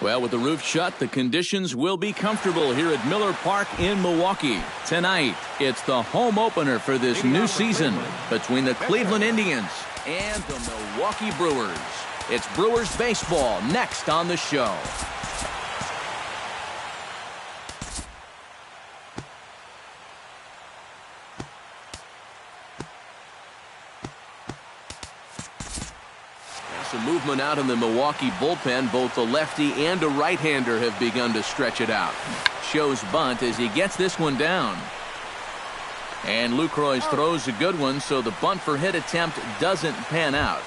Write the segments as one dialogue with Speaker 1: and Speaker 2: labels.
Speaker 1: Well, with the roof shut, the conditions will be comfortable here at Miller Park in Milwaukee. Tonight, it's the home opener for this new season between the Cleveland Indians and the Milwaukee Brewers. It's Brewers baseball next on the show. Some movement out in the Milwaukee bullpen. Both the lefty and a right-hander have begun to stretch it out. Shows bunt as he gets this one down. And Lucroix throws a good one, so the bunt for hit attempt doesn't pan out.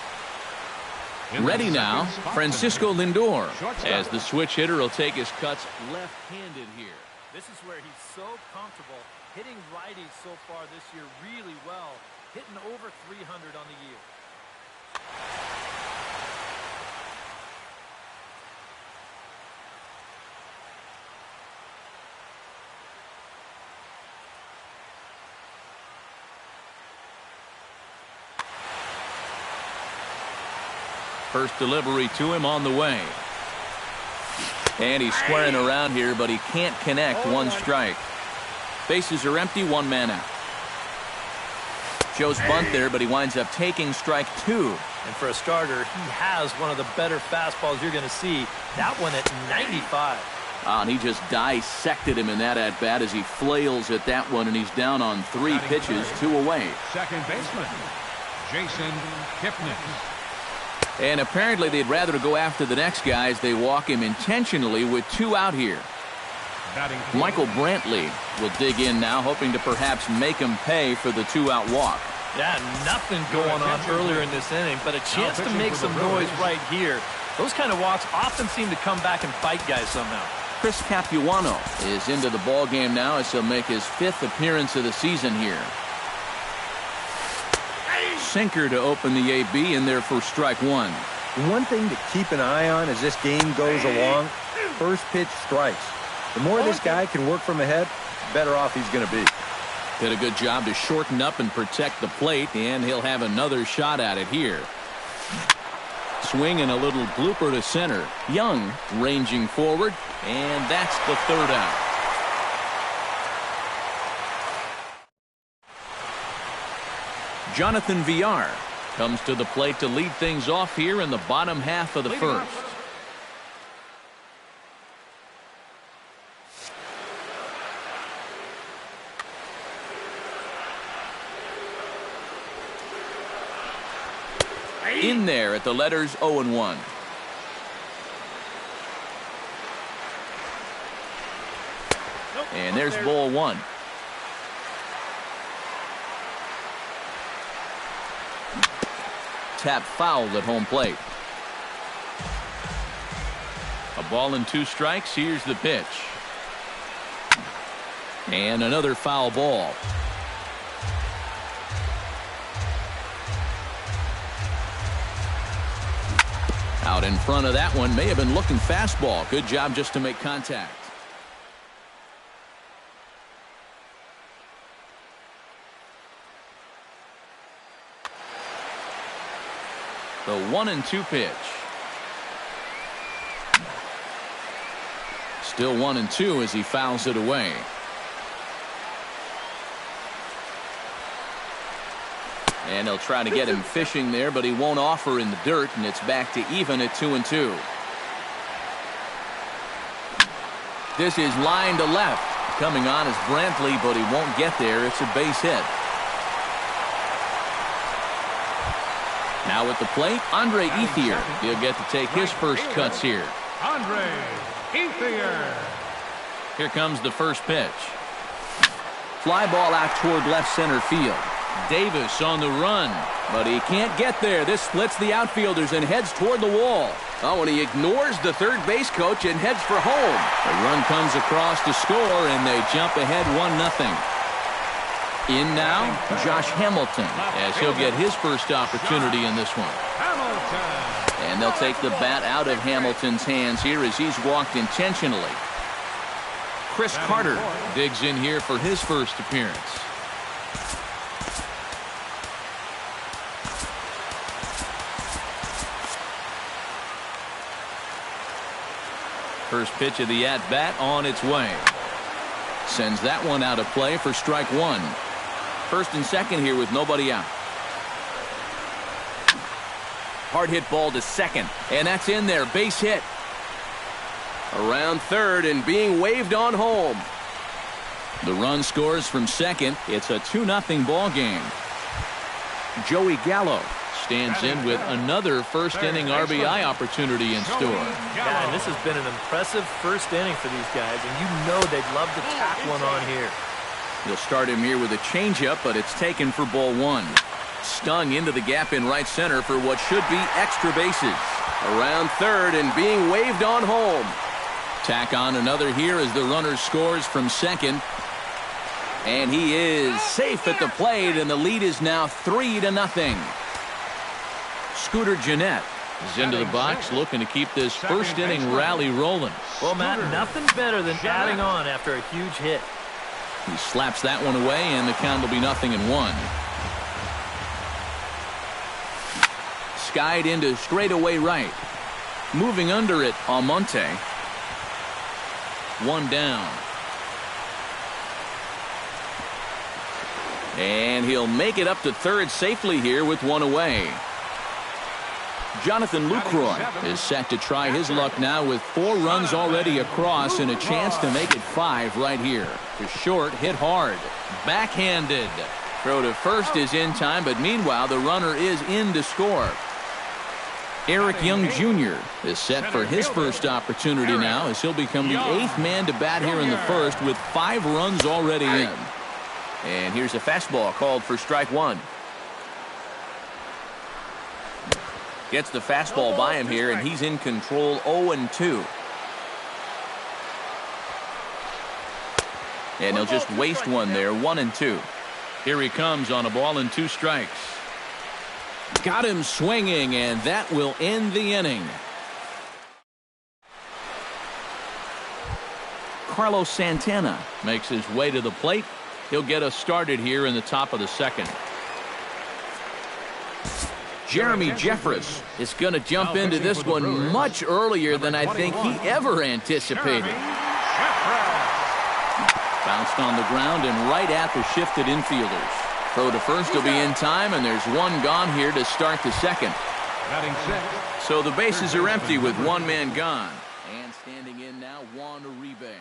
Speaker 1: Ready now, Francisco Lindor, as the switch hitter will take his cuts left-handed here.
Speaker 2: This is where he's so comfortable hitting righties so far this year really well, hitting over 300 on the year.
Speaker 1: First delivery to him on the way. And he's squaring around here, but he can't connect. One strike. Bases are empty, one man out. Shows bunt there, but he winds up taking strike two.
Speaker 2: And for a starter, he has one of the better fastballs you're going to see. That one at 95.
Speaker 1: And he just dissected him in that at-bat as he flails at that one, and he's down on 3 pitches, 2 away.
Speaker 3: Second baseman, Jason Kipnis.
Speaker 1: And apparently they'd rather go after the next guy as they walk him intentionally with 2 out here. Michael Brantley will dig in now, hoping to perhaps make him pay for the 2-out walk.
Speaker 2: Yeah, nothing going on earlier in this inning, but a chance to make some noise right here. Those kind of walks often seem to come back and bite guys somehow.
Speaker 1: Chris Capuano is into the ball game now as he'll make his 5th appearance of the season here. Sinker to open the AB in there for strike one.
Speaker 4: One thing to keep an eye on as this game goes along, first pitch strikes. The more this guy can work from ahead, the better off he's going to be.
Speaker 1: Did a good job to shorten up and protect the plate, and he'll have another shot at it here. Swing and a little blooper to center. Young ranging forward, and that's the 3rd out. Jonathan Villar comes to the plate to lead things off here in the bottom half of the first. In there at the letters 0-1. And there's ball 1. Tap fouled at home plate. A ball and 2 strikes. Here's the pitch. And another foul ball. Out in front of that one. May have been looking fastball. Good job just to make contact. The 1-2 pitch. Still 1-2 as he fouls it away. And they'll try to get him fishing there, but he won't offer in the dirt, and it's back to even at 2-2. This is line to left. Coming on is Brantley, but he won't get there. It's a base hit. Now at the plate, Andre Ethier. He'll get to take his first cuts here.
Speaker 3: Andre Ethier.
Speaker 1: Here comes the first pitch. Fly ball out toward left center field. Davis on the run, but he can't get there. This splits the outfielders and heads toward the wall. Oh, and he ignores the third base coach and heads for home. The run comes across to score, and they jump ahead 1-0. In now, Josh Hamilton, as he'll get his first opportunity in this one. And they'll take the bat out of Hamilton's hands here as he's walked intentionally. Chris Carter digs in here for his first appearance. First pitch of the at-bat on its way. Sends that one out of play for strike one. First and second here with nobody out. Hard hit ball to second, and that's in there. Base hit. Around third and being waved on home. The run scores from second. It's a 2-0 ball game. Joey Gallo stands in with another first inning RBI opportunity in store.
Speaker 2: Yeah, and this has been an impressive first inning for these guys, and you know they'd love to tack one on here.
Speaker 1: They'll start him here with a changeup, but it's taken for ball one. Stung into the gap in right center for what should be extra bases. Around third and being waved on home. Tack on another here as the runner scores from second. And he is safe at the plate, and the lead is now 3-0. Scooter Gennett is into the box looking to keep this first inning rally rolling.
Speaker 2: Well, Matt, nothing better than adding on after a huge hit.
Speaker 1: He slaps that one away, and the count will be 0-1. Skied into straightaway right. Moving under it, Almonte. One down. And he'll make it up to third safely here with one away. Jonathan Lucroy is set to try his luck now with 4 runs already across and a chance to make it 5 right here. To short, hit hard. Backhanded. Throw to first is in time, but meanwhile the runner is in to score. Eric Young Jr. is set for his first opportunity now as he'll become the 8th man to bat here in the first with 5 runs already in. And here's a fastball called for strike one. Gets the fastball by him here, and he's in control 0-2. And he'll just waste one there, 1-2. Here he comes on a ball and 2 strikes. Got him swinging, and that will end the inning. Carlos Santana makes his way to the plate. He'll get us started here in the top of the second. Jeremy Jeffress is going to jump into this one much earlier than I think he ever anticipated. Bounced on the ground and right at the shifted infielders. Throw to first will be in time, and there's one gone here to start the second. So the bases are empty with one man gone. And standing in now, Juan Uribe.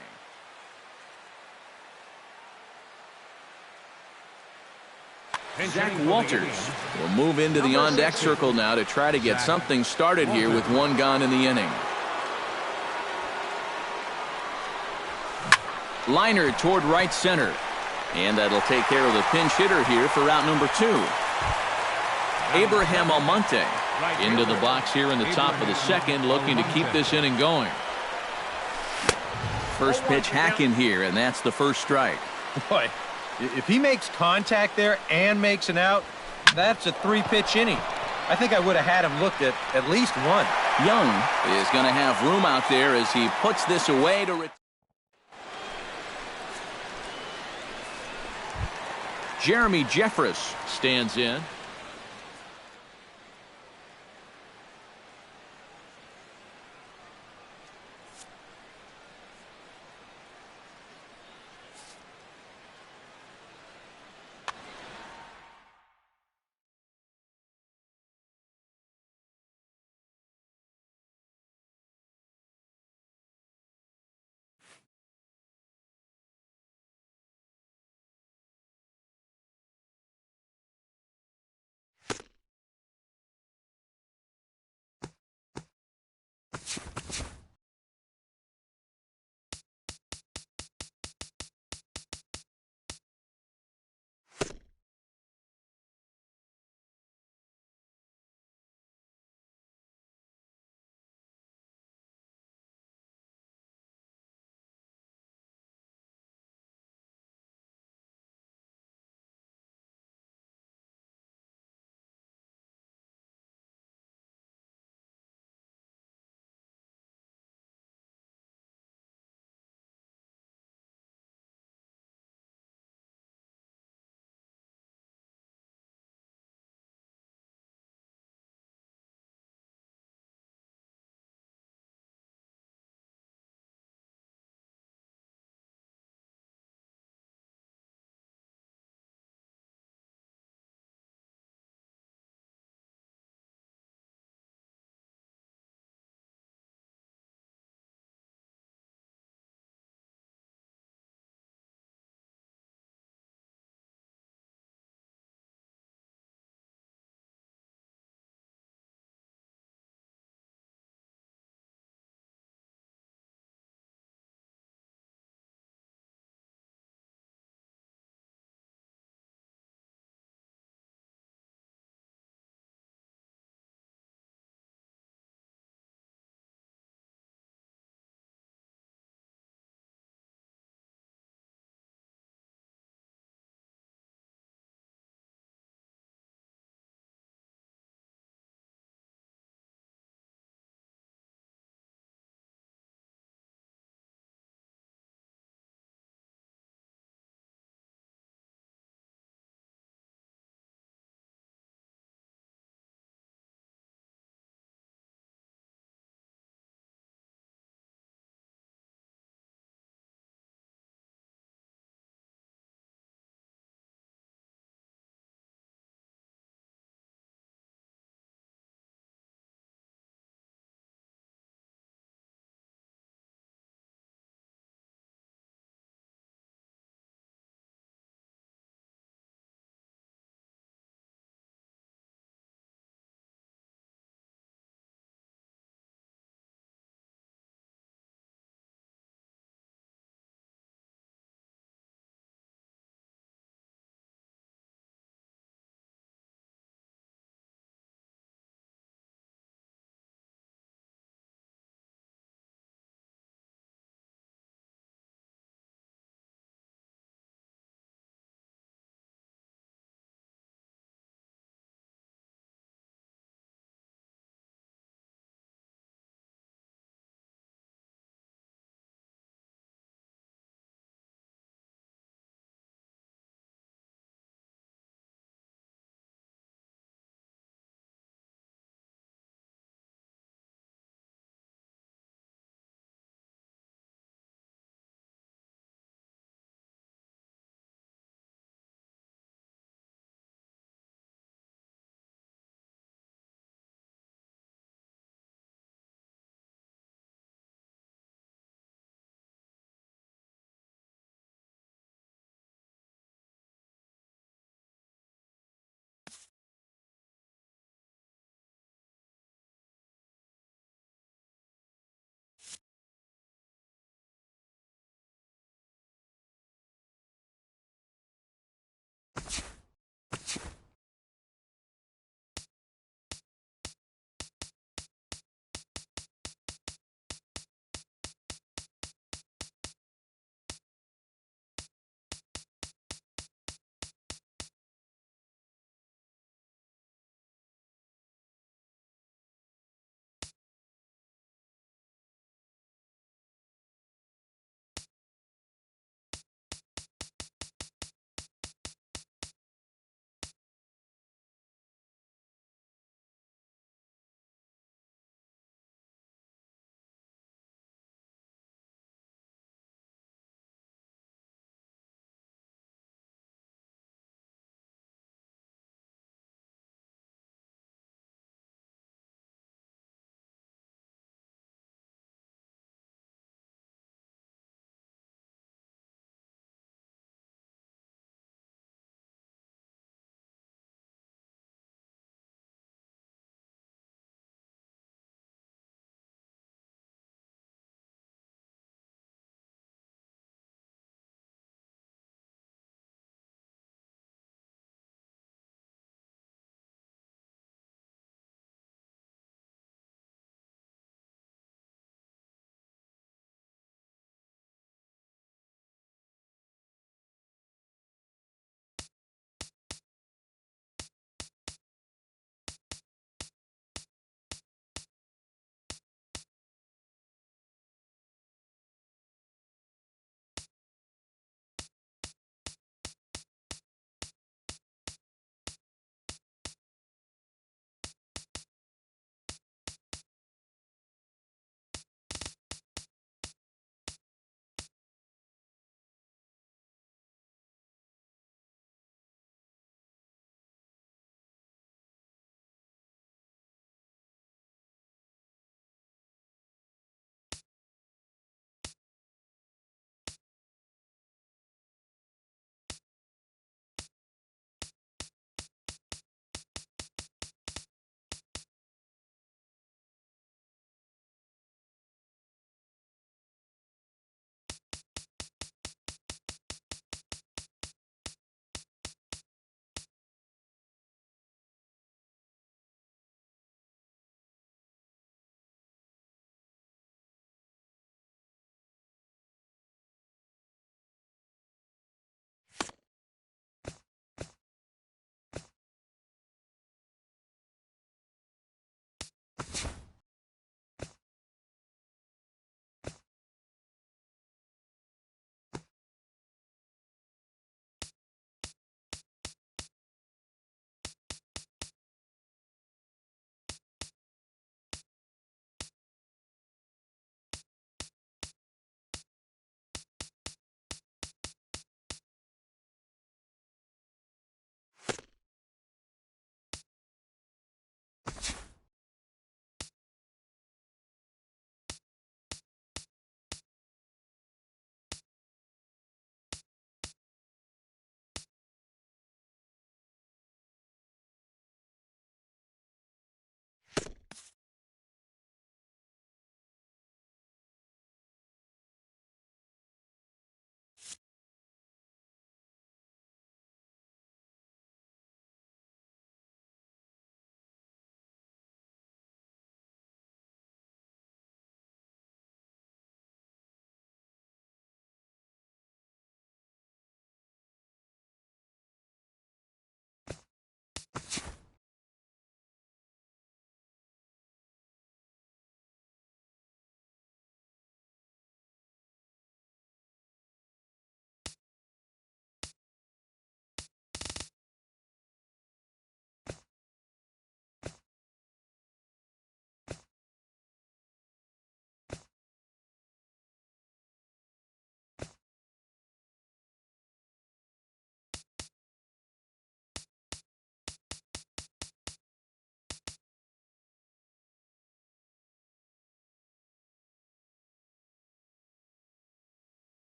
Speaker 1: Zach Walters will move into the on-deck circle now to try to get something started here with one gone in the inning. Liner toward right center. And that'll take care of the pinch hitter here for out number 2. Abraham Almonte into the box here in the top of the second, looking to keep this inning going. First pitch hacking here, and that's the first strike.
Speaker 4: Boy, if he makes contact there and makes an out, that's a 3-pitch inning. I think I would have had him looked at least one.
Speaker 1: Young is going to have room out there as he puts this away to Jeremy Jeffress stands in.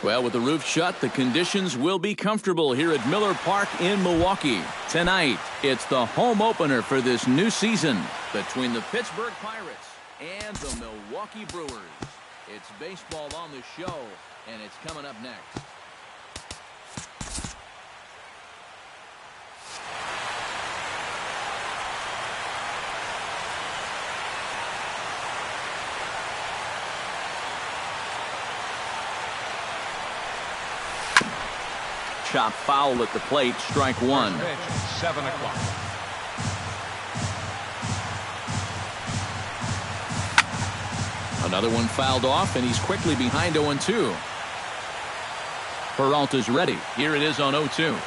Speaker 1: Well, with the roof shut, the conditions will be comfortable here at Miller Park in Milwaukee. Tonight, it's the home opener for this new season between the Pittsburgh Pirates and the Milwaukee Brewers. It's baseball on the show, and it's coming up next. Chop foul at the plate, strike one.
Speaker 3: Pitch, 7 o'clock.
Speaker 1: Another one fouled off, and he's quickly behind 0-2. Peralta's ready. Here it is on 0-2.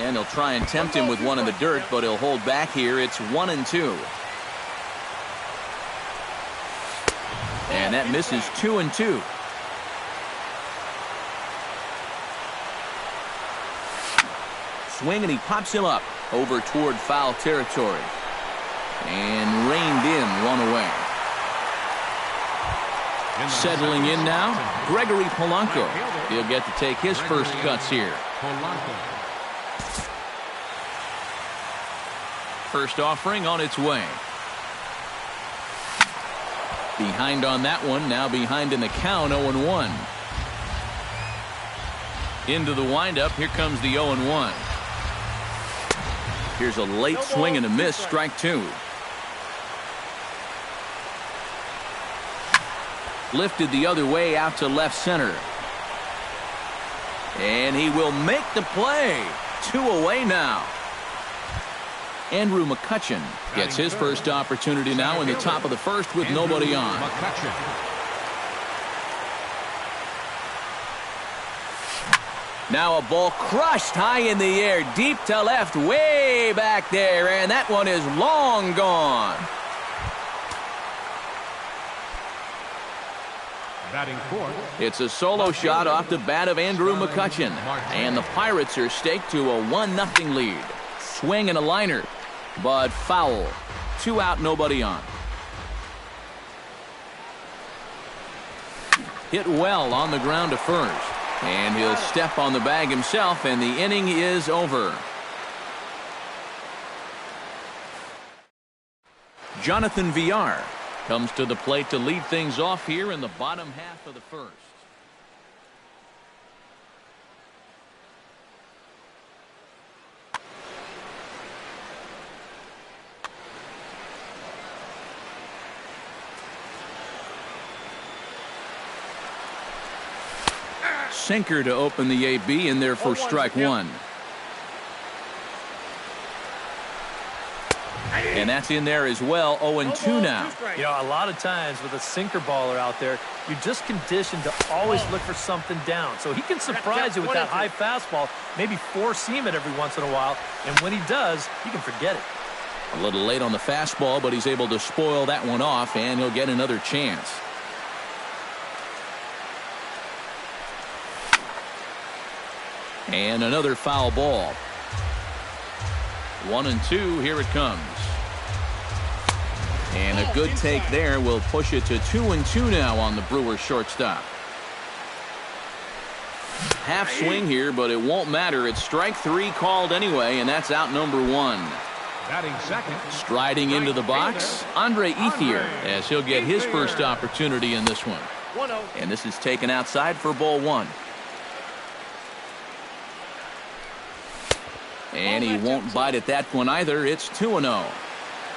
Speaker 1: And he'll try and tempt him with one in the dirt, but he'll hold back here. It's 1-2. And that misses 2-2. Swing, and he pops him up over toward foul territory. And reined in, one away. Settling in now, Gregory Polanco. He'll get to take his first cuts here. First offering on its way. Behind on that one, now behind in the count, 0-1. Into the windup, here comes the 0-1. Here's a late swing and a miss, strike two. Lifted the other way out to left center. And he will make the play. 2 away now. Andrew McCutchen gets his first opportunity now in the top of the first with nobody on. Now a ball crushed high in the air, deep to left, way back there, and that one is long gone.
Speaker 3: Batting fourth.
Speaker 1: It's a solo shot off the bat of Andrew McCutchen, and the Pirates are staked to a 1-0 lead. Swing and a liner, but foul. 2 out, nobody on. Hit well on the ground to first. And he'll step on the bag himself, and the inning is over. Jonathan Villar comes to the plate to lead things off here in the bottom half of the first. Sinker to open the AB in there for strike one. And that's in there as well. 0-2 now.
Speaker 2: You know, a lot of times with a sinker baller out there, you're just conditioned to always look for something down. So he can surprise you with that high fastball, maybe four-seam it every once in a while. And when he does, you can forget it.
Speaker 1: A little late on the fastball, but he's able to spoil that one off, and he'll get another chance. And another foul ball. 1-2, here it comes. And a good take there will push it to 2-2 now on the Brewers shortstop. Half swing here, but it won't matter. It's strike three called anyway, and that's out number one.
Speaker 3: Batting second.
Speaker 1: Striding into the box, Andre Ethier, as he'll get his first opportunity in this one. And this is taken outside for ball one. And he won't bite at that one either. It's 2-0.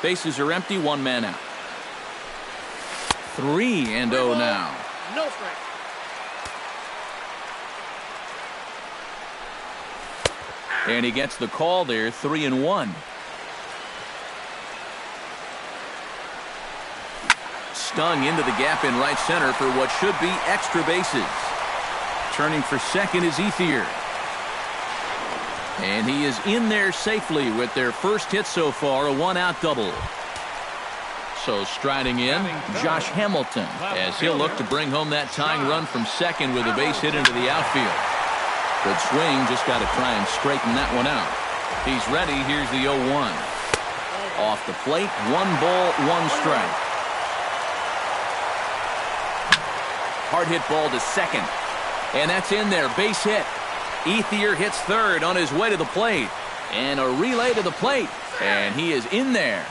Speaker 1: Bases are empty, one man out. 3-0 now.
Speaker 5: No strike.
Speaker 1: And he gets the call there, 3-1. Stung into the gap in right center for what should be extra bases. Turning for second is Ethier. And he is in there safely with their first hit so far, a one-out double. So striding in, Josh Hamilton, as he'll look to bring home that tying run from second with a base hit into the outfield. Good swing, just got to try and straighten that one out. He's ready, here's the 0-1. Off the plate, 1 ball, 1 strike. Hard hit ball to second. And that's in there. Base hit. Ethier hits third on his way to the plate. And a relay to the plate. And he is in there.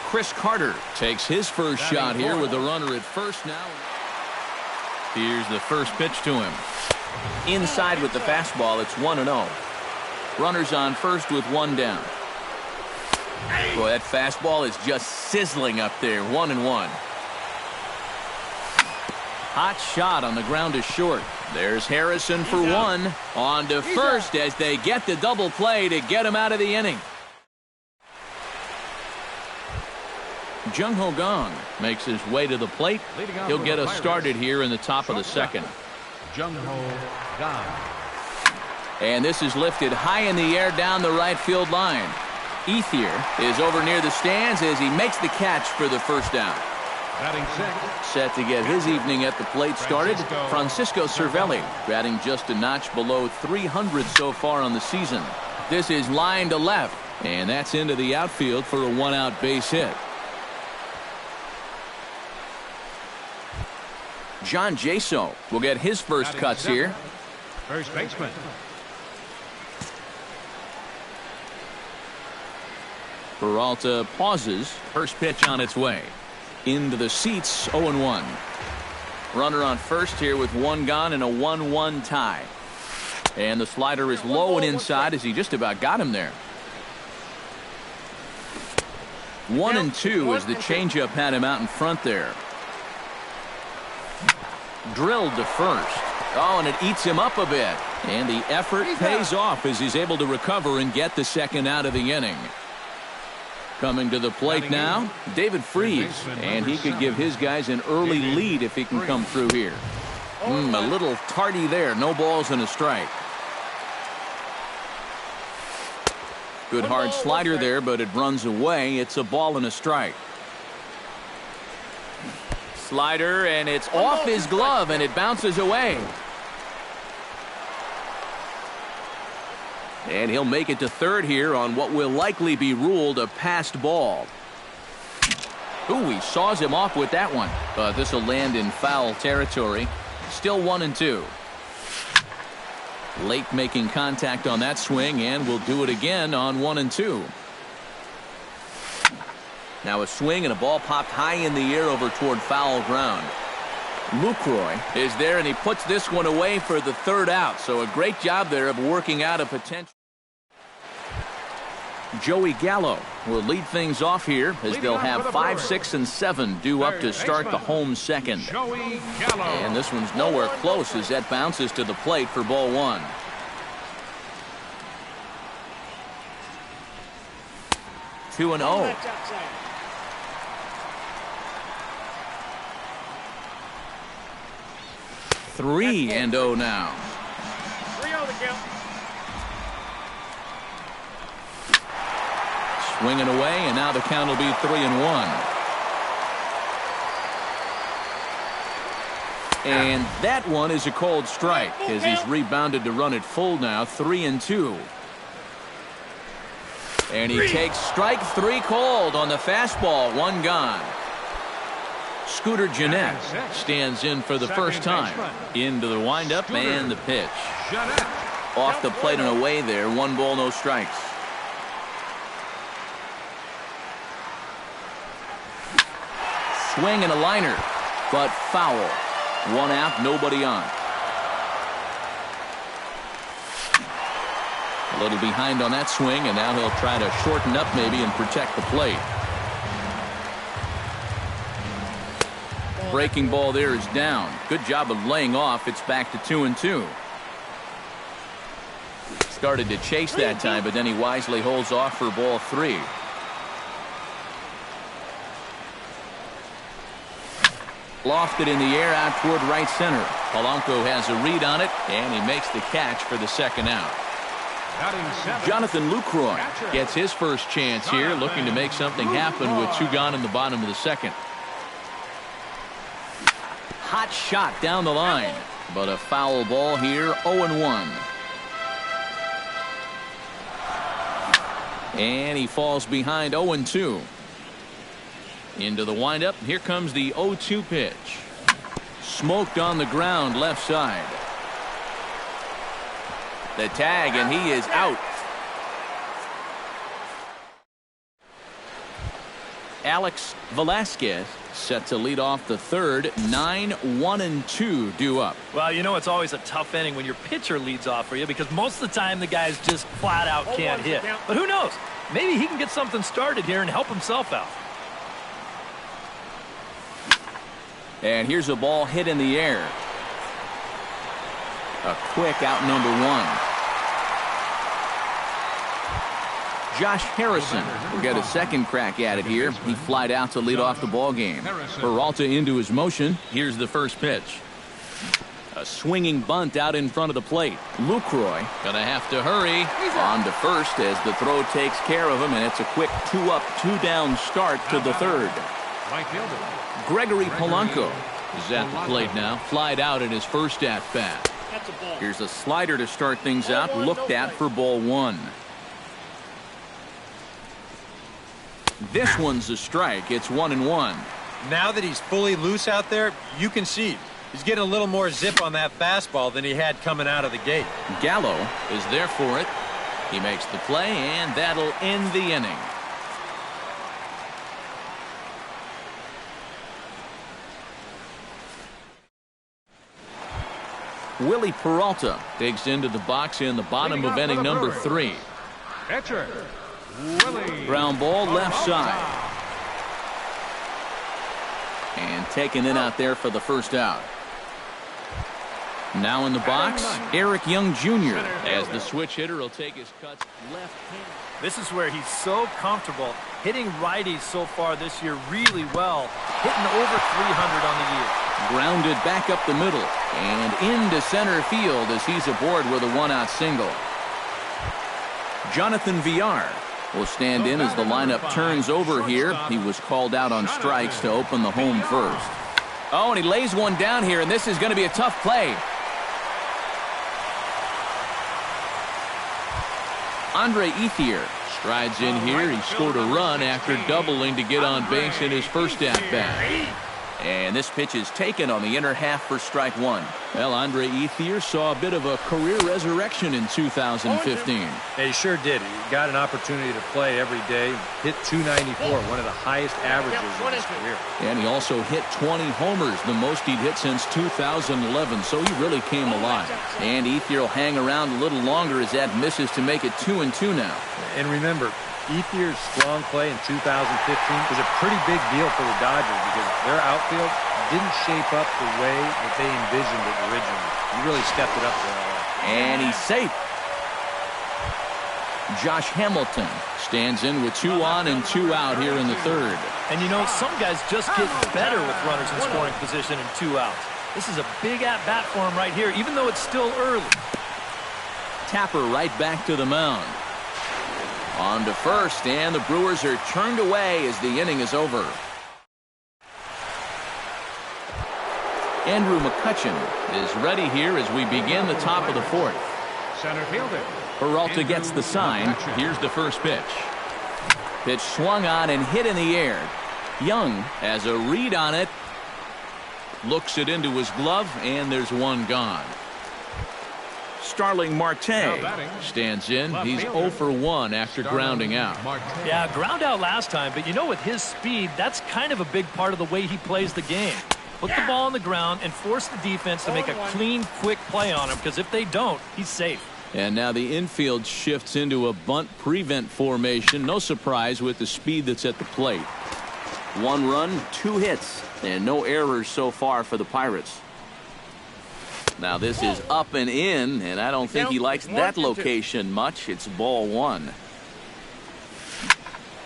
Speaker 1: Chris Carter takes his first shot here with the runner at first now. Here's the first pitch to him. Inside with the fastball, it's 1-0. Runners on first with one down. Boy, that fastball is just sizzling up there. 1-1. Hot shot on the ground is short. There's Harrison for one. On to first as they get the double play to get him out of the inning. Jung Ho Gong makes his way to the plate. He'll get us started here in the top of the second.
Speaker 3: Jung Ho Gong.
Speaker 1: And this is lifted high in the air down the right field line. Ethier is over near the stands as he makes the catch for the first down.
Speaker 3: Batting sixth.
Speaker 1: Set to get his evening at the plate started, Francisco Cervelli, batting just a notch below 300 so far on the season. This is line to left, and that's into the outfield for a one-out base hit. John Jaso will get his first cuts here.
Speaker 3: First baseman.
Speaker 1: Peralta pauses. First pitch on its way. Into the seats, 0-1. Runner on first here with one gone and a 1-1 tie. And the slider is low and inside as he just about got him there. 1-2 as the changeup had him out in front there. Drilled to first. Oh, and it eats him up a bit. And the effort pays off as he's able to recover and get the second out of the inning. Coming to the plate now, David Freese, and he could give his guys an early lead if he can come through here. A little tardy there. No balls and a strike. Good hard slider there, but it runs away. It's a ball and a strike. Slider, and it's off his glove, and it bounces away. And he'll make it to third here on what will likely be ruled a passed ball. Ooh, he saws him off with that one. But this will land in foul territory. Still 1-2. Late making contact on that swing, and will do it again on 1-2. Now a swing and a ball popped high in the air over toward foul ground. Lucroy is there, and he puts this one away for the third out. So a great job there of working out a potential. Joey Gallo will lead things off here as they'll have 5, 6, and 7 due up to start the home second. And this one's nowhere close as that bounces to the plate for ball one. Two and 0. Three and 0 now.
Speaker 5: 3-0 the count.
Speaker 1: Swinging away, and now the count will be 3-1. And that one is a cold strike as he's rebounded to run it full now. 3-2. And he takes strike three cold on the fastball. One gone. Scooter Gennett stands in for the first time. Into the windup and the pitch. Off the plate and away there. 1 ball, no strikes. Swing and a liner, but foul. 1 out, nobody on. A little behind on that swing, and now he'll try to shorten up maybe and protect the plate. Breaking ball there is down. Good job of laying off. It's back to 2-2. Started to chase that time, but then he wisely holds off for ball 3. Lofted in the air out toward right center. Polanco has a read on it, and he makes the catch for the second out. Jonathan Lucroy gets his first chance here, looking to make something happen with 2 gone in the bottom of the second. Hot shot down the line, but a foul ball here. 0-1. And he falls behind. 0-2. Into the windup. Here comes the 0-2 pitch. Smoked on the ground left side. The tag, and he is out. Alex Velasquez set to lead off the third. 9-1-2 due up.
Speaker 2: Well, you know it's always a tough inning when your pitcher leads off for you because most of the time the guys just flat out can't hit. But who knows? Maybe he can get something started here and help himself out.
Speaker 1: And here's a ball hit in the air. A quick out number one. Josh Harrison will get a second crack at it here. He flied out to lead off the ball game. Peralta into his motion. Here's the first pitch. A swinging bunt out in front of the plate. Lucroy gonna have to hurry. On to first as the throw takes care of him, and it's a quick 2-up, 2-down start to the third. Gregory Polanco is at the plate now. Flied out in his first at-bat. Here's a slider to start things out. Looked at for ball one. This one's a strike. It's 1-1.
Speaker 4: Now that he's fully loose out there, you can see he's getting a little more zip on that fastball than he had coming out of the gate.
Speaker 1: Gallo is there for it. He makes the play, and that'll end the inning. Willie Peralta digs into the box in the bottom of inning number 3.
Speaker 3: Pitcher, Willie.
Speaker 1: Ground ball left side. And taken in out there for the first out. Now in the box, Eric Young Jr. as the switch hitter will take his cuts left hand.
Speaker 2: This is where he's so comfortable hitting righties so far this year really well, hitting over 300 on the year.
Speaker 1: Grounded back up the middle and into center field as he's aboard with a one-out single. Jonathan Villar will stand in as the lineup turns over here. He was called out on strikes to open the home first. Oh, and he lays one down here, and this is going to be a tough play. Andre Ethier strides in here. He scored a run after doubling to get on base in his first at-bat. And this pitch is taken on the inner half for strike one. Well, Andre Ethier saw a bit of a career resurrection in 2015.
Speaker 4: Yeah, he sure did. He got an opportunity to play every day. Hit .294, one of the highest averages in his career.
Speaker 1: And he also hit 20 homers, the most he'd hit since 2011, so he really came alive. And Ethier will hang around a little longer as that misses to make it 2-2 now.
Speaker 4: And remember, Ethier's strong play in 2015 was a pretty big deal for the Dodgers because their outfield didn't shape up the way that they envisioned it originally. He really stepped it up for LA.
Speaker 1: And he's safe. Josh Hamilton stands in with 2 on and 2 out here in the third.
Speaker 2: And you know, some guys just get better with runners in scoring position and 2 outs. This is a big at-bat for him right here, even though it's still early.
Speaker 1: Tapper right back to the mound. On to first, and the Brewers are turned away as the inning is over. Andrew McCutchen is ready here as we begin the top of the fourth.
Speaker 3: Center fielder.
Speaker 1: Peralta gets the sign. Here's the first pitch. Pitch swung on and hit in the air. Young has a read on it. Looks it into his glove, and there's one gone. Starling Marte stands in. He's 0 for 1 after grounding out.
Speaker 2: Yeah, ground out last time, but you know, with his speed, that's kind of a big part of the way he plays the game. Put the ball on the ground and force the defense to make a clean, quick play on him, because if they don't, he's safe.
Speaker 1: And now the infield shifts into a bunt prevent formation. No surprise with the speed that's at the plate. 1 run, 2 hits, and no errors so far for the Pirates. Now this is up and in, and I don't think he likes that location much. It's ball 1.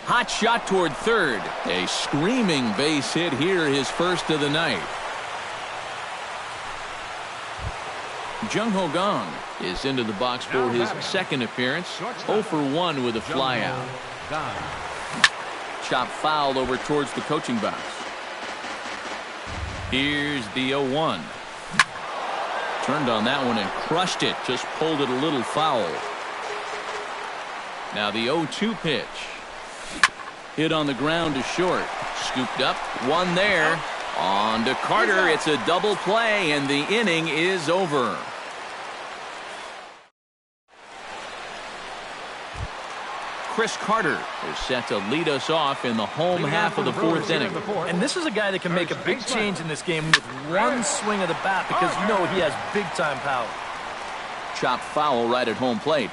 Speaker 1: Hot shot toward third. A screaming base hit here, his first of the night. Jung Ho Gong is into the box for his second appearance. 0 for 1 with a flyout. Chop foul over towards the coaching box. Here's the 0-1. Turned on that one and crushed it. Just pulled it a little foul. Now the 0-2 pitch. Hit on the ground to short. Scooped up. One there. On to Carter. It's a double play, and the inning is over. Chris Carter is set to lead us off in the home half of the fourth inning.
Speaker 2: And this is a guy that can make a big change in this game with one swing of the bat because you know he has big-time power.
Speaker 1: Chopped foul right at home plate.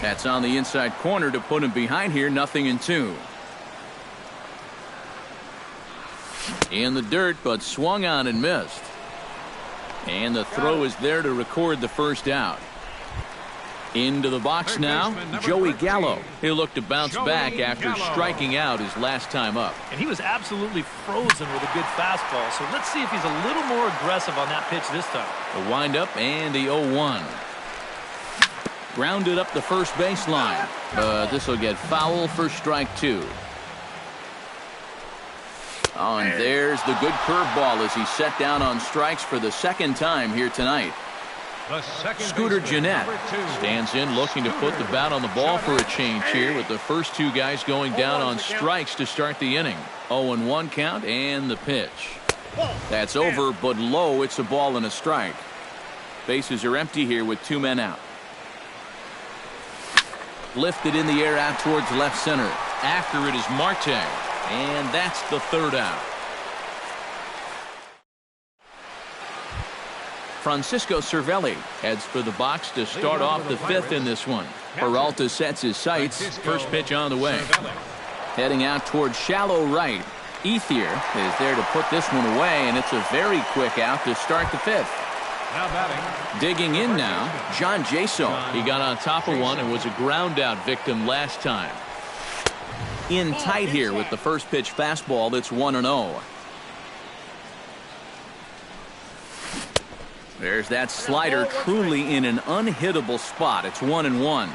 Speaker 1: That's on the inside corner to put him behind here. 0-2. In the dirt, but swung on and missed. And the throw is there to record the first out. Into the box now, Joey Gallo. He'll look to bounce back after striking out his last time up.
Speaker 2: And he was absolutely frozen with a good fastball, so let's see if he's a little more aggressive on that pitch this time.
Speaker 1: The windup and the 0-1. Grounded up the first baseline, but this will get foul for strike two. Oh, and there's the good curveball as he's set down on strikes for the second time here tonight. Scooter Gennett stands in looking to put the bat on the ball for a change here with the first two guys going down on strikes to start the inning. 0-1 count and the pitch. That's over, but low. It's a ball and a strike. Bases are empty here with two men out. Lifted in the air out towards left center. After it is Marte, and that's the third out. Francisco Cervelli heads for the box to start off the fifth in this one. Peralta sets his sights. First pitch on the way. Heading out towards shallow right. Ethier is there to put this one away, and it's a very quick out to start the fifth. Digging in now, John Jaso. He got on top of one and was a ground out victim last time. In tight here with the first pitch fastball that's 1-0. There's that slider truly in an unhittable spot. It's 1-1.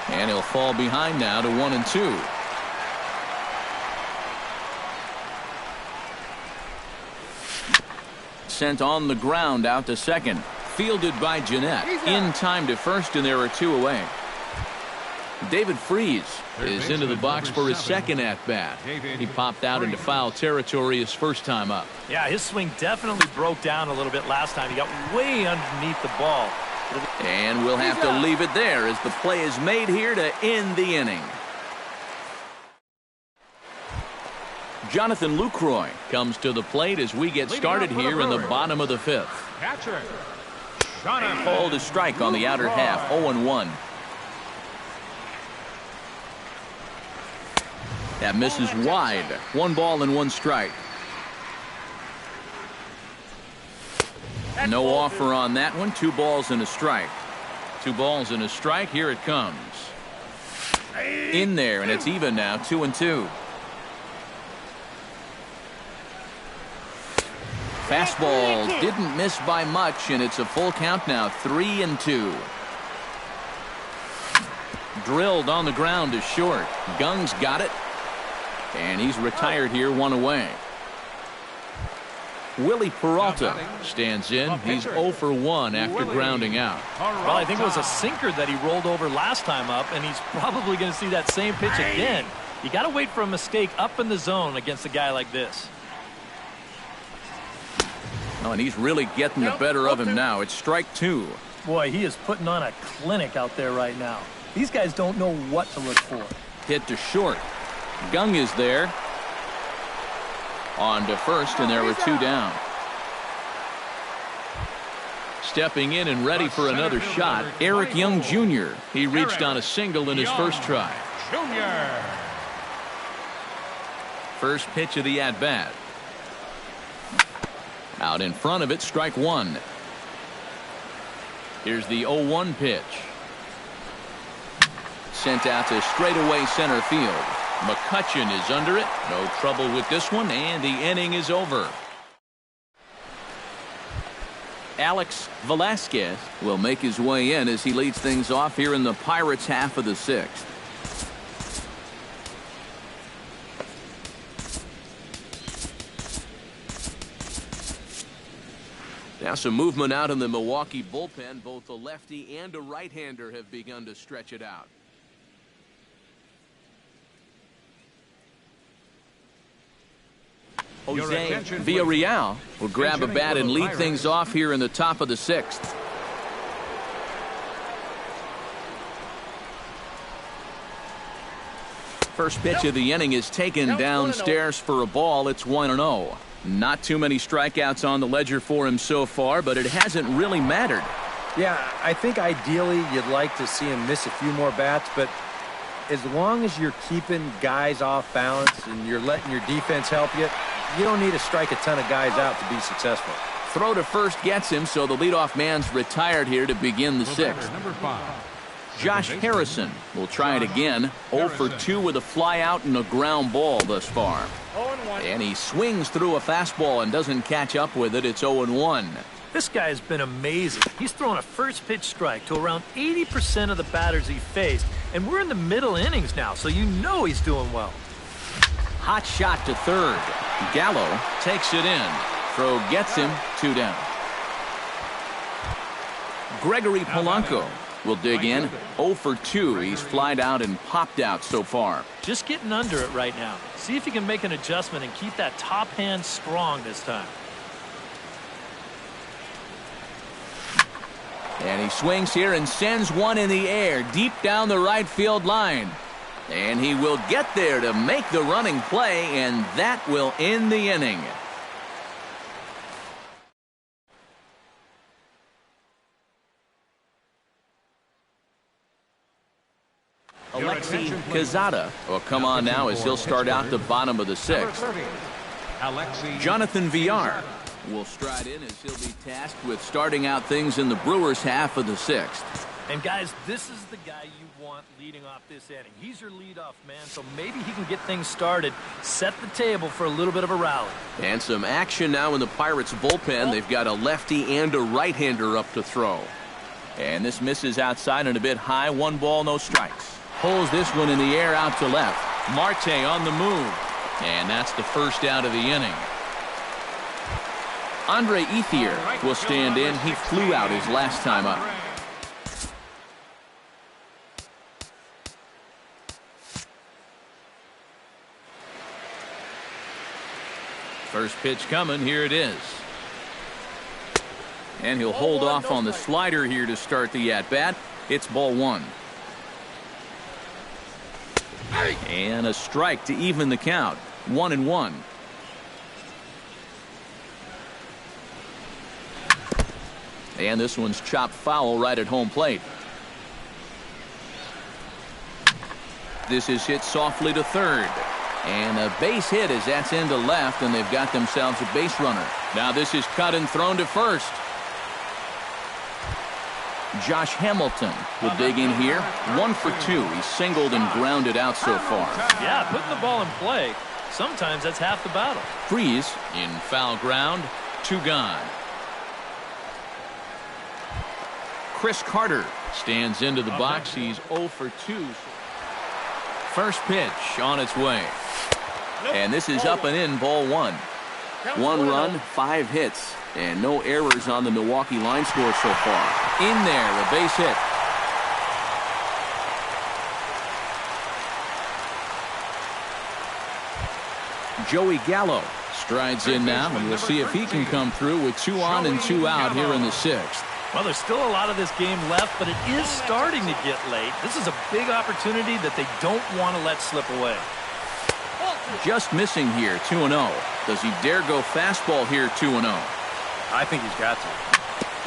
Speaker 1: And he'll fall behind now to 1-2. Sent on the ground out to second. Fielded by Gennett. In time to first, and there are two away. David Freese is into the box for his second at-bat. He popped out into foul territory his first time up.
Speaker 2: Yeah, his swing definitely broke down a little bit last time. He got way underneath the ball.
Speaker 1: And we'll have to leave it there as the play is made here to end the inning. Jonathan Lucroy comes to the plate as we get started here in the bottom of the fifth. Called a strike on the outer half. 0-1. That misses wide. 1 ball and 1 strike. No offer on that one. 2 balls and a strike. 2 balls and a strike. Here it comes. In there, and it's even now. 2-2. Fastball didn't miss by much, and it's a full count now. 3-2. Drilled on the ground to short. Gung's got it. And he's retired here, 1 away. Willie Peralta stands in. He's 0 for 1 after grounding out.
Speaker 2: Well, I think it was a sinker that he rolled over last time up, and he's probably going to see that same pitch again. You got to wait for a mistake up in the zone against a guy like this.
Speaker 1: Oh, and he's really getting the better of him now. It's strike 2.
Speaker 2: Boy, he is putting on a clinic out there right now. These guys don't know what to look for.
Speaker 1: Hit to short. Gung is there. On to first, and there were 2 down. Stepping in and ready for another shot, Eric Young Jr. He reached on a single in his first try. First pitch of the at-bat. Out in front of it, strike 1. Here's the 0-1 pitch. Sent out to straightaway center field. McCutchen is under it. No trouble with this one, and the inning is over. Alex Velasquez will make his way in as he leads things off here in the Pirates' half of the 6th. Now some movement out in the Milwaukee bullpen. Both a lefty and a right-hander have begun to stretch it out. Jose Villarreal will grab a bat and lead things off here in the top of the 6th. First pitch of the inning is taken downstairs for a ball. It's 1-0. Not too many strikeouts on the ledger for him so far, but it hasn't really mattered.
Speaker 4: Yeah, I think ideally you'd like to see him miss a few more bats, but as long as you're keeping guys off balance and you're letting your defense help you, you don't need to strike a ton of guys out to be successful.
Speaker 1: Throw to first gets him, so the leadoff man's retired here to begin the 6th.
Speaker 3: Number 5.
Speaker 1: Josh Harrison will try it again. 0 for 2 with a fly out and a ground ball thus far.
Speaker 5: 0-1.
Speaker 1: And he swings through a fastball and doesn't catch up with it. It's 0-1.
Speaker 2: This guy has been amazing. He's thrown a first pitch strike to around 80% of the batters he faced. And we're in the middle innings now, so you know he's doing well.
Speaker 1: Hot shot to third. Gallo takes it in. Throw gets him. 2 down. Gregory Polanco will dig in. 0 for 2. He's flied out and popped out so far.
Speaker 2: Just getting under it right now. See if he can make an adjustment and keep that top hand strong this time.
Speaker 1: And he swings here and sends one in the air deep down the right field line. And he will get there to make the running play, and that will end the inning. Alexi Quezada will come on now as he'll start out the bottom of the 6th. Jonathan Villar will stride in as he'll be tasked with starting out things in the Brewers' half of the 6th.
Speaker 2: And guys, this is the guy you want leading off this inning. He's your leadoff man, so maybe he can get things started, set the table for a little bit of a rally.
Speaker 1: And some action now in the Pirates' bullpen. They've got a lefty and a right-hander up to throw. And this misses outside and a bit high. 1 ball, no strikes. Pulls this one in the air out to left. Marte on the move. And that's the first out of the inning. Andre Ethier will stand in. He flew out his last time up. First pitch coming. Here it is. And he'll hold off on the slider here to start the at-bat. It's ball 1. And a strike to even the count. 1-1. And this one's chopped foul right at home plate. This is hit softly to third. And a base hit as that's into left, and they've got themselves a base runner. Now this is cut and thrown to first. Josh Hamilton will dig in here. 1 for 2. He's singled and grounded out so far.
Speaker 2: Yeah, putting the ball in play, sometimes that's half the battle.
Speaker 1: Freeze in foul ground. 2 gone. Chris Carter stands into the box. He's 0 for 2. First pitch on its way. And this is up and in, ball 1. 1 run, 5 hits, and no errors on the Milwaukee line score so far. In there, a base hit. Joey Gallo strides in now, and we'll see if he can come through with 2 on and 2 out here in the 6th.
Speaker 2: Well, there's still a lot of this game left, but it is starting to get late. This is a big opportunity that they don't want to let slip away.
Speaker 1: Just missing here, 2-0. Does he dare go fastball here, 2-0?
Speaker 4: I think he's got to.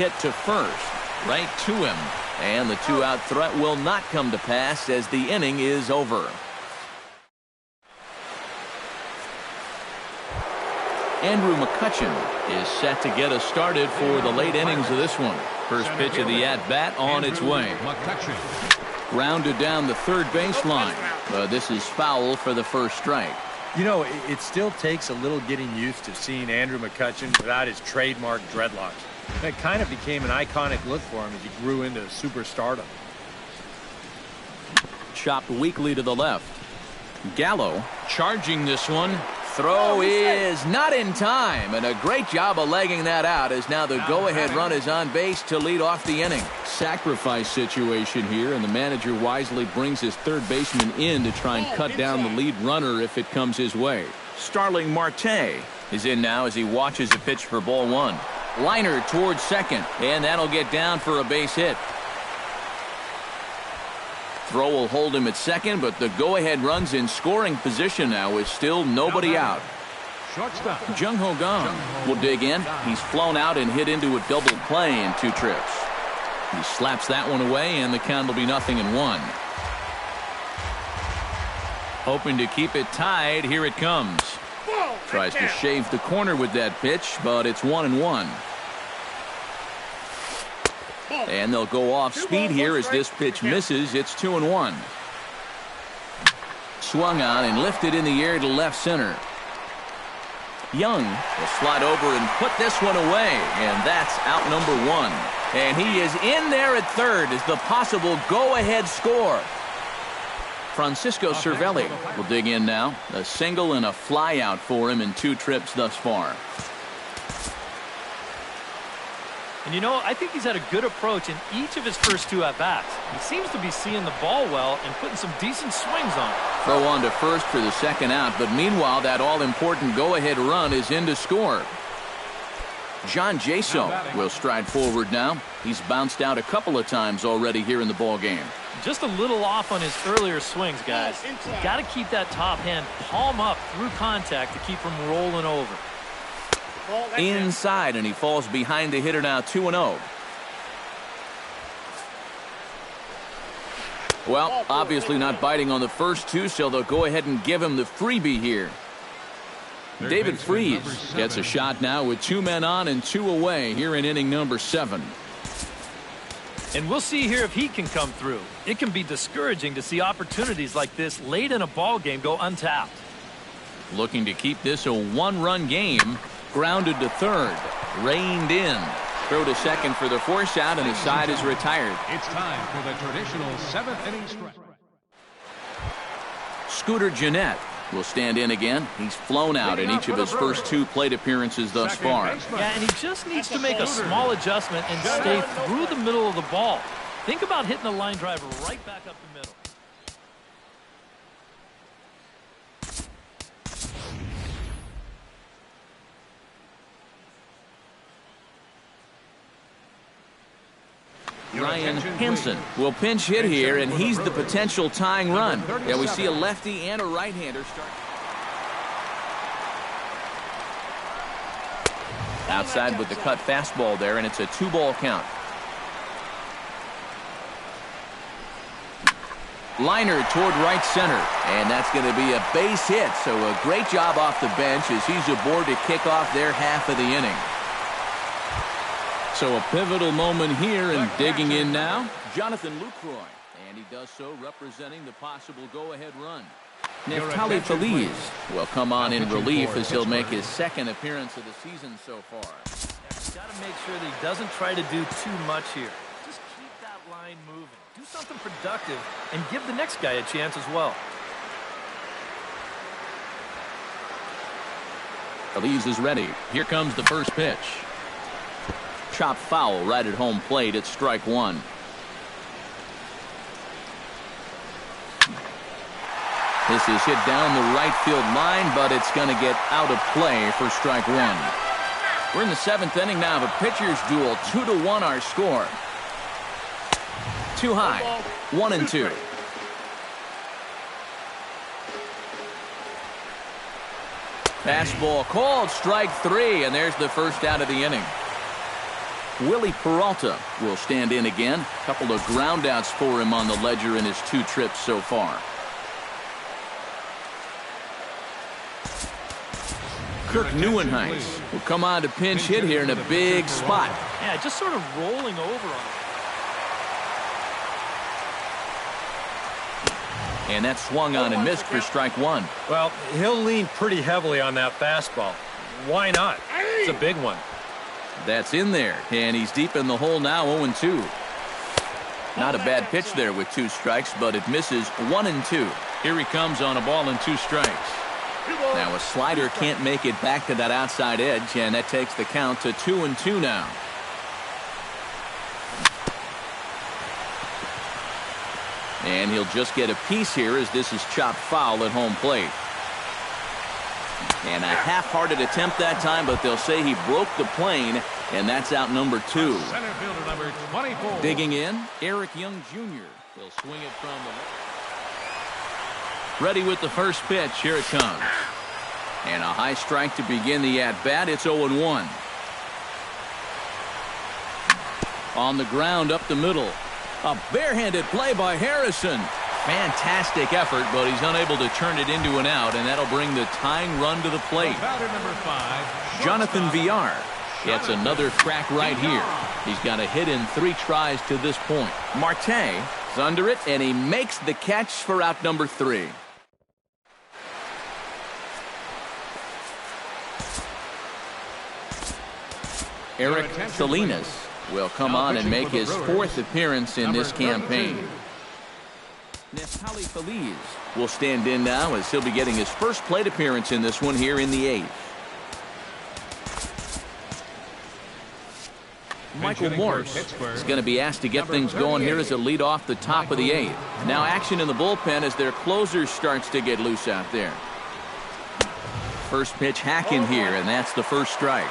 Speaker 1: Hit to first, right to him. And the 2-out threat will not come to pass as the inning is over. Andrew McCutchen is set to get us started for the late innings of this one. First pitch of the at-bat on its way. Grounded down the third baseline. This is foul for the first strike.
Speaker 4: You know, it still takes a little getting used to seeing Andrew McCutchen without his trademark dreadlocks. That kind of became an iconic look for him as he grew into superstardom.
Speaker 1: Chopped weakly to the left. Gallo charging this one. Throw is not in time, and a great job of legging that out as now the go-ahead run is on base to lead off the inning. Sacrifice situation here, and the manager wisely brings his third baseman in to try and cut down the lead runner if it comes his way. Starling Marte is in now as he watches a pitch for ball one. Liner towards second, and that'll get down for a base hit. Throw will hold him at second, but the go-ahead run's in scoring position now with still nobody out.
Speaker 3: Shortstop.
Speaker 1: Jung Ho Gong will dig in. He's flown out and hit into a double play in 2 trips. He slaps that one away, and the count will be 0-1. Hoping to keep it tied. Here it comes. Tries to shave the corner with that pitch, but it's 1-1. And they'll go off speed here as this pitch misses. It's 2-1. Swung on and lifted in the air to left center. Young will slide over and put this one away, and that's out number 1. And he is in there at third as the possible go-ahead score. Francisco Cervelli will dig in now. A single and a fly out for him in 2 trips thus far.
Speaker 2: And you know, I think he's had a good approach in each of his first 2 at-bats. He seems to be seeing the ball well and putting some decent swings on it.
Speaker 1: Throw on to first for the second out, but meanwhile that all-important go-ahead run is in to score. John Jaso will stride forward now. He's bounced out a couple of times already here in the ball game.
Speaker 2: Just a little off on his earlier swings, guys. You've got to keep that top hand palm up through contact to keep from rolling over.
Speaker 1: Inside, and he falls behind the hitter now, 2-0. Well, obviously not biting on the first 2, so they'll go ahead and give him the freebie here. David Freese gets a shot now with 2 men on and 2 away here in inning number 7.
Speaker 2: And we'll see here if he can come through. It can be discouraging to see opportunities like this late in a ball game go untapped.
Speaker 1: Looking to keep this a 1-run game. Grounded to third. Reined in. Throw to second for the force out, and his side is retired.
Speaker 3: It's time for the traditional 7th inning stretch.
Speaker 1: Scooter Gennett will stand in again. He's flown out in each of his first 2 plate appearances thus far.
Speaker 2: Yeah, and he just needs to make a small adjustment and stay through the middle of the ball. Think about hitting a line driver right back up the middle.
Speaker 1: Ryan Hansen will pinch hit here, and he's the potential tying run. Yeah, we see a lefty and a right-hander start. Outside with the cut fastball there, and it's a 2-ball count. Liner toward right center, and that's going to be a base hit, so a great job off the bench as he's aboard to kick off their half of the inning. So a pivotal moment here, and digging in now, Jonathan Lucroy, and he does so representing the possible go-ahead run. Neftali Feliz will come on in relief as he'll make his 2nd appearance of the season so far.
Speaker 2: He's got to make sure that he doesn't try to do too much here. Just keep that line moving. Do something productive and give the next guy a chance as well.
Speaker 1: Feliz is ready. Here comes the first pitch. Chop foul right at home plate at strike 1. This is hit down the right field line, but it's going to get out of play for strike 1. We're in the 7th inning now of a pitcher's duel. 2-1 our score. Too high. 1-2. Fastball called, strike 3, and there's the first out of the inning. Willie Peralta will stand in again. A couple of groundouts for him on the ledger in his 2 trips so far. Kirk Neuenhuis will come on to pinch hit here in a big spot.
Speaker 2: Yeah, just sort of rolling over on it.
Speaker 1: And that swung on and missed for strike 1.
Speaker 4: Well, he'll lean pretty heavily on that fastball. Why not? It's a big one.
Speaker 1: That's in there, and he's deep in the hole now, 0-2. Not a bad pitch there with 2 strikes, but it misses 1-2. Here he comes on a ball and 2 strikes. Now a slider can't make it back to that outside edge, and that takes the count to 2-2 now. And he'll just get a piece here as this is chopped foul at home plate. And a half-hearted attempt that time, but they'll say he broke the plane, and that's out number 2.
Speaker 3: Center fielder number 24.
Speaker 1: Digging in, Eric Young Jr. He'll swing it from the... Ready with the first pitch. Here it comes. And a high strike to begin the at-bat. It's 0-1. On the ground up the middle. A barehanded play by Harrison. Fantastic effort, but he's unable to turn it into an out, and that'll bring the tying run to the plate.
Speaker 3: Batter number 5.
Speaker 1: Jonathan Villar gets another crack right here. He's got a hit in 3 tries to this point. Marte is under it, and he makes the catch for out number 3. Eric Salinas will come on and make his 4th appearance in this campaign. Neftali Feliz will stand in now as he'll be getting his first plate appearance in this one here in the 8th. Michael Morse is going to be asked to get things going here as a lead off the top of the 8th. Now action in the bullpen as their closer starts to get loose out there. First pitch hack in here, and that's the first strike.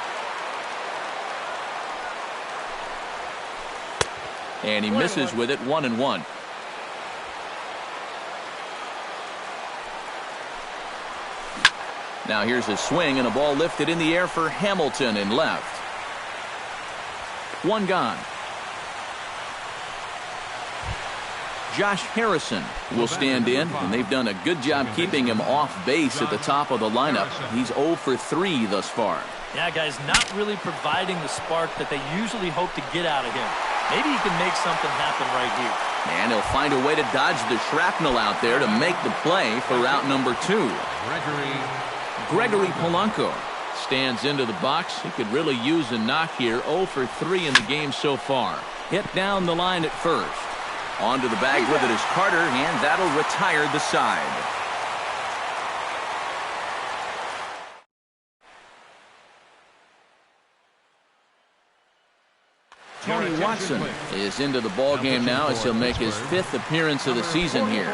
Speaker 1: And he misses with it, 1-1. Now here's a swing and a ball lifted in the air for Hamilton in left. 1 gone. Josh Harrison will stand in, and they've done a good job keeping him off base at the top of the lineup. He's 0 for 3 thus far.
Speaker 2: Yeah, guys, not really providing the spark that they usually hope to get out of him. Maybe he can make something happen right here.
Speaker 1: And he'll find a way to dodge the shrapnel out there to make the play for out number 2. Gregory Polanco stands into the box. He could really use a knock here. 0 for 3 in the game so far. Hit down the line at first. Onto the bag with it is Carter, and that'll retire the side. Tony Watson is into the ball game now as he'll make his 5th appearance of the season here.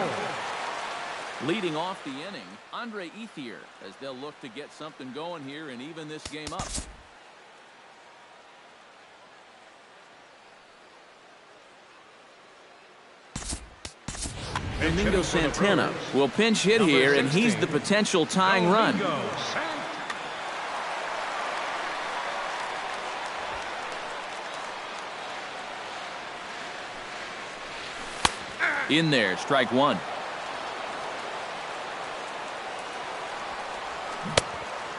Speaker 1: Leading off the inning, Andre Ethier, as they'll look to get something going here and even this game up. Domingo Santana will pinch hit here, and he's the potential tying run. In there, strike 1.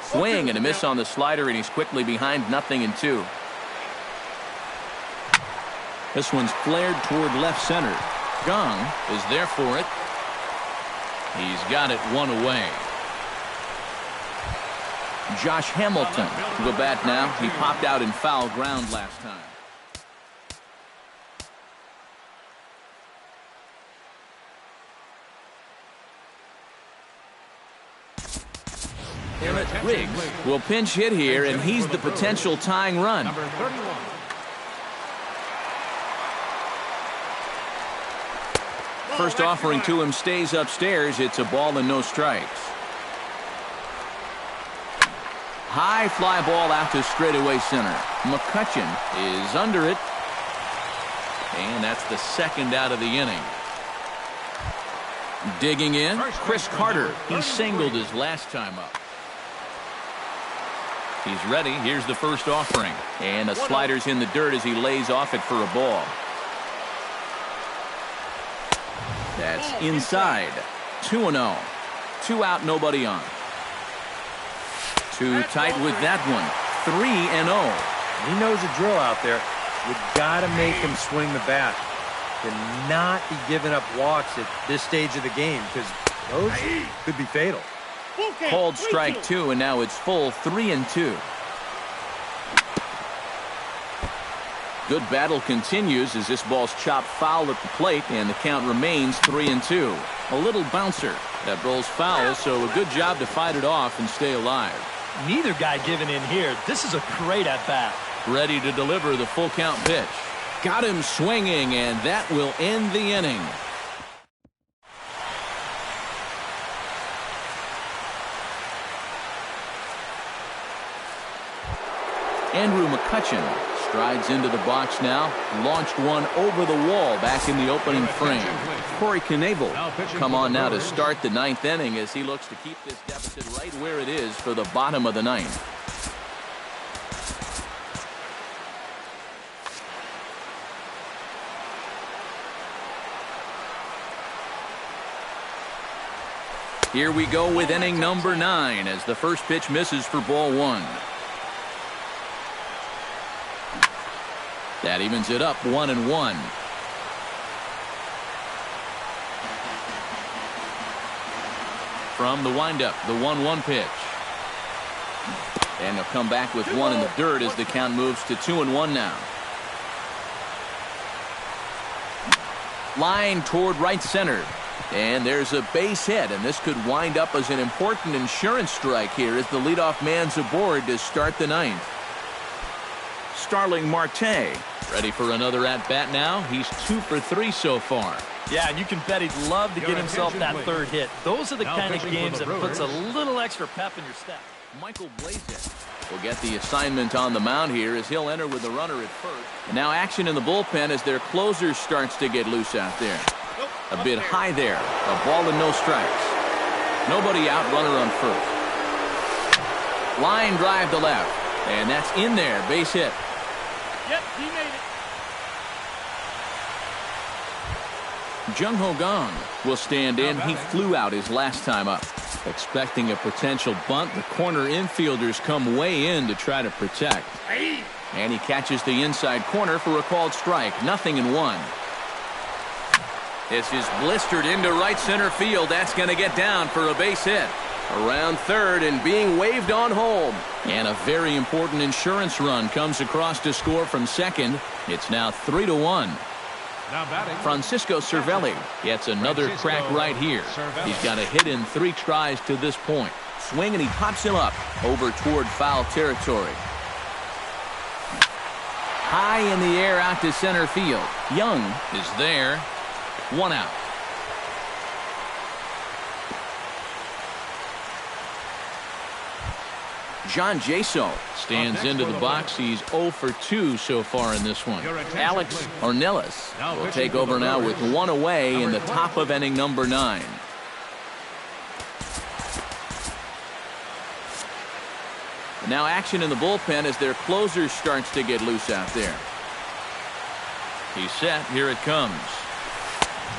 Speaker 1: Swing and a miss on the slider, and he's quickly behind 0-2. This one's flared toward left center. Gong is there for it. He's got it 1 away. Josh Hamilton will go bat now. He popped out in foul ground last time. Emmett Riggs will pinch hit here, and he's the potential tying run. First offering to him stays upstairs. It's a ball and no strikes. High fly ball out to straightaway center. McCutchen is under it. And that's the 2nd out of the inning. Digging in, Chris Carter. He singled his last time up. He's ready. Here's the first offering. And the slider's in the dirt as he lays off it for a ball. That's inside. 2-0. 2 out, nobody on. Too tight with that one. 3-0.
Speaker 4: He knows the drill out there. You've got to make him swing the bat. Cannot be giving up walks at this stage of the game, because those could be fatal.
Speaker 1: Called strike 2, and now it's full 3-2. Good battle continues as this ball's chopped foul at the plate, and the count remains 3-2. A little bouncer that rolls foul, so a good job to fight it off and stay alive.
Speaker 2: Neither guy giving in here. This is a great at-bat.
Speaker 1: Ready to deliver the full count pitch. Got him swinging, and that will end the inning. Andrew McCutcheon strides into the box now. Launched one over the wall back in the opening frame. Corey Knebel come on now to start the ninth inning as he looks to keep this deficit right where it is for the bottom of the ninth. Here we go with inning number 9 as the first pitch misses for ball 1. That evens it up 1-1. From the windup, the 1-1 pitch. And they'll come back with one in the dirt as the count moves to 2-1 now. Line toward right center. And there's a base hit, and this could wind up as an important insurance strike here as the leadoff man's aboard to start the ninth. Starling Marte ready for another at-bat now. He's 2 for 3 so far.
Speaker 2: Yeah, and you can bet he'd love to get himself that third hit. Those are the kind of games that puts a little extra pep in your step.
Speaker 1: Michael Blazek will get the assignment on the mound here as he'll enter with the runner at first. And now action in the bullpen as their closer starts to get loose out there. A bit high there. A ball and no strikes. Nobody out, runner on first. Line drive to left. And that's in there. Base hit.
Speaker 5: Yep, he made it.
Speaker 1: Jung Ho Gong will stand in. He flew out his last time up. Expecting a potential bunt, the corner infielders come way in to try to protect. And he catches the inside corner for a called strike. 0-1. This is blistered into right center field. That's going to get down for a base hit. Around third and being waved on home. And a very important insurance run comes across to score from second. It's now 3-1.
Speaker 3: Now batting,
Speaker 1: Francisco Cervelli gets another crack right here. He's got a hit in 3 tries to this point. Swing and he pops him up over toward foul territory. High in the air out to center field. Young is there. 1 out. John Jaso stands into the box. He's 0 for 2 so far in this one. Alex Ornelas will take over now with 1 away in the top of inning number 9. Now action in the bullpen as their closer starts to get loose out there. He's set. Here it comes.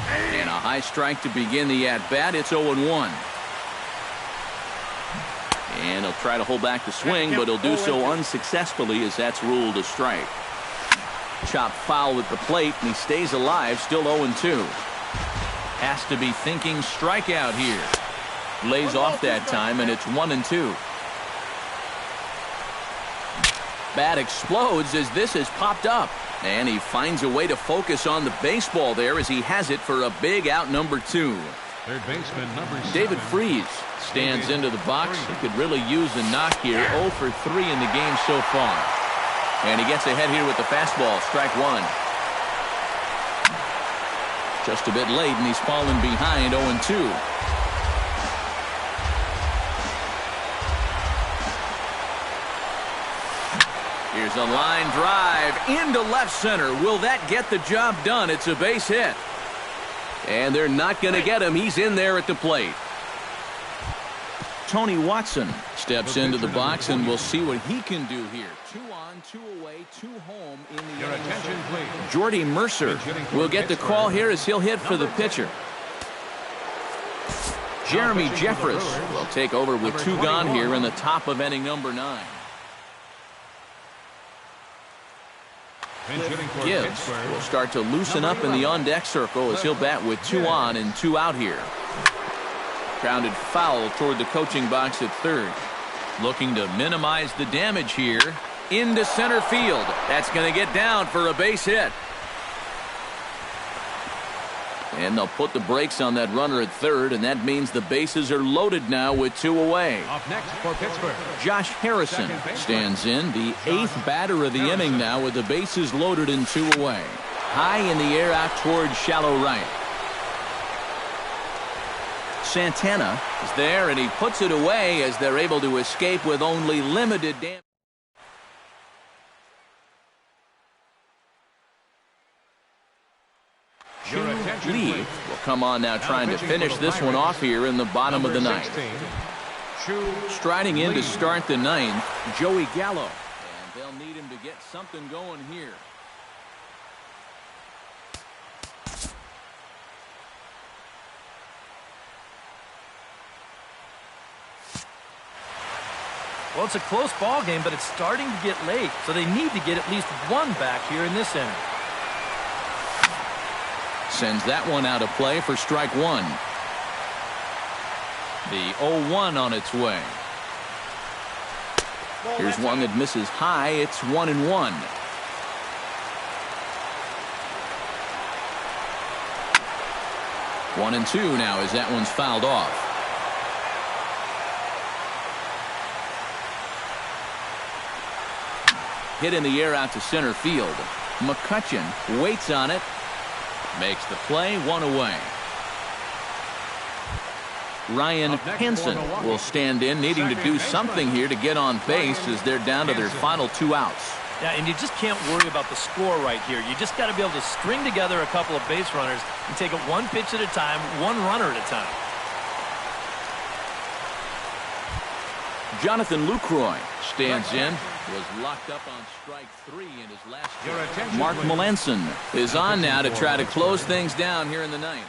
Speaker 1: And a high strike to begin the at-bat. It's 0-1. And he'll try to hold back the swing, but he'll do so unsuccessfully as that's ruled a strike. Chopped foul at the plate, and he stays alive, still 0-2. Has to be thinking strikeout here. Lays off that time, and it's 1-2. Bat explodes as this has popped up. And he finds a way to focus on the baseball there as he has it for a big out number 2.
Speaker 3: third baseman number 7.
Speaker 1: David Freese stands into the box. He could really use a knock here. 0 for 3 in the game so far. And he gets ahead here with the fastball. Strike 1. Just a bit late, and he's fallen behind 0-2. Here's a line drive into left center. Will that get the job done? It's a base hit. And they're not going to get him. He's in there at the plate. Tony Watson steps into the box, and we'll see what he can do here. 2 on, 2 away, 2 home in the
Speaker 3: Your attention, please.
Speaker 1: Jordy Mercer will get the call here as he'll hit for the pitcher. Jeremy Jeffress will take over with 2 gone here in the top of inning number 9. Gibbs will start to loosen up in the on-deck circle as he'll bat with 2 on and 2 out here. Grounded foul toward the coaching box at third. Looking to minimize the damage here. Into center field. That's going to get down for a base hit. And they'll put the brakes on that runner at third, and that means the bases are loaded now with 2 away.
Speaker 3: Up next for Pittsburgh,
Speaker 1: Josh Harrison stands in, the 8th batter of the inning now with the bases loaded and 2 away. High in the air out toward shallow right. Santana is there, and he puts it away as they're able to escape with only limited damage.
Speaker 3: Your attention,
Speaker 1: Lee
Speaker 3: please.
Speaker 1: will come on now trying to finish this one off here in the bottom of the ninth. Striding in to start the ninth, Joey Gallo. And they'll need him to get something going here.
Speaker 2: Well, it's a close ball game, but it's starting to get late, so they need to get at least one back here in this inning.
Speaker 1: Sends that one out of play for strike one. The 0-1 on its way. Here's one that misses high. It's 1-1. One and two now as that one's fouled off. Hit in the air out to center field. McCutchen waits on it. Makes the play, one away. Ryan Hansen will stand in, needing to do something here to get on base as they're down to their final two outs.
Speaker 2: Yeah, and you just can't worry about the score right here. You just got to be able to string together a couple of base runners and take it one pitch at a time, one runner at a time.
Speaker 1: Jonathan Lucroy stands in. Was locked up on strike three in his last game. Mark Melanson is on now to try to close things down here in the ninth.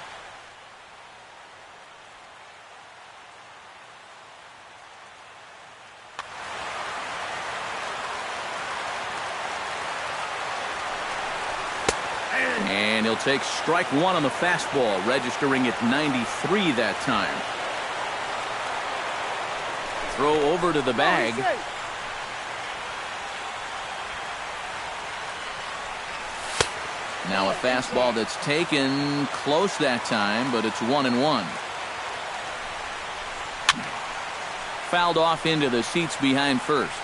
Speaker 1: And he'll take strike one on the fastball, registering at 93 that time. Throw over to the bag. Now a fastball that's taken close that time, but it's 1-1. Fouled off into the seats behind first.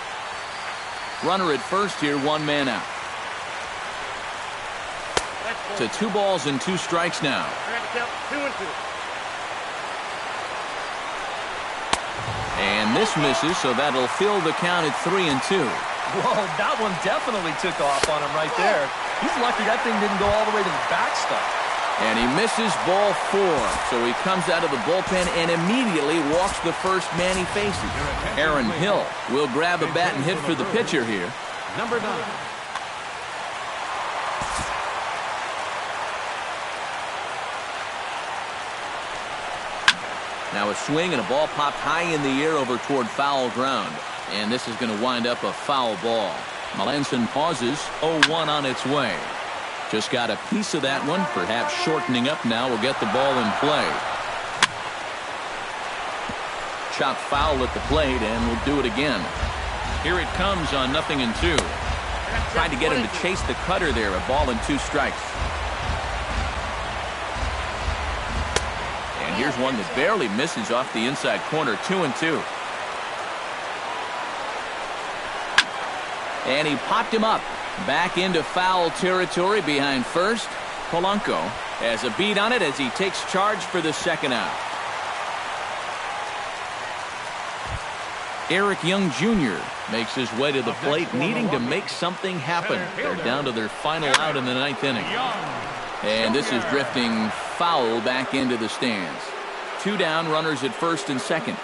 Speaker 1: Runner at first here, one man out. To 2 balls and 2 strikes now. And this misses, so that'll fill the count at 3-2.
Speaker 2: Whoa, that one definitely took off on him right there. He's lucky that thing didn't go all the way to the backstop.
Speaker 1: And he misses ball 4. So he comes out of the bullpen and immediately walks the first man he faces. Aaron Hill will grab a bat and hit for the pitcher here.
Speaker 3: Number 9.
Speaker 1: Now a swing and a ball popped high in the air over toward foul ground. And this is going to wind up a foul ball. Melanson pauses, 0-1 on its way. Just got a piece of that one, perhaps shortening up now will get the ball in play. Chopped foul at the plate, and we'll do it again. Here it comes on 0-2. Tried to get him to chase the cutter there, a ball and 2 strikes. And here's one that barely misses off the inside corner, 2-2. And he popped him up. Back into foul territory behind first. Polanco has a beat on it as he takes charge for the second out. Eric Young Jr. makes his way to the plate, needing to make something happen. They're down to their final out in the 9th inning. And this is drifting foul back into the stands. 2 down, runners at first and second.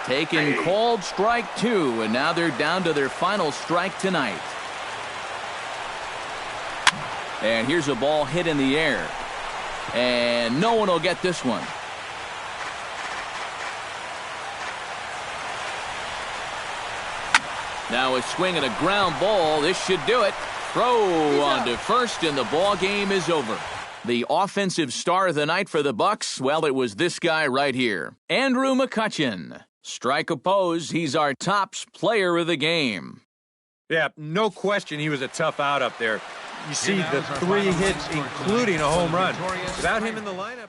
Speaker 1: Taken, called, strike 2, and now they're down to their final strike tonight. And here's a ball hit in the air. And no one will get this one. Now a swing and a ground ball. This should do it. Throw on to first, and the ball game is over. The offensive star of the night for the Bucks, well, it was this guy right here, Andrew McCutchen. Strike opposed, he's our tops player of the game.
Speaker 4: Yeah, no question he was a tough out up there. You see the 3 hits, including a home run. Without him in the lineup.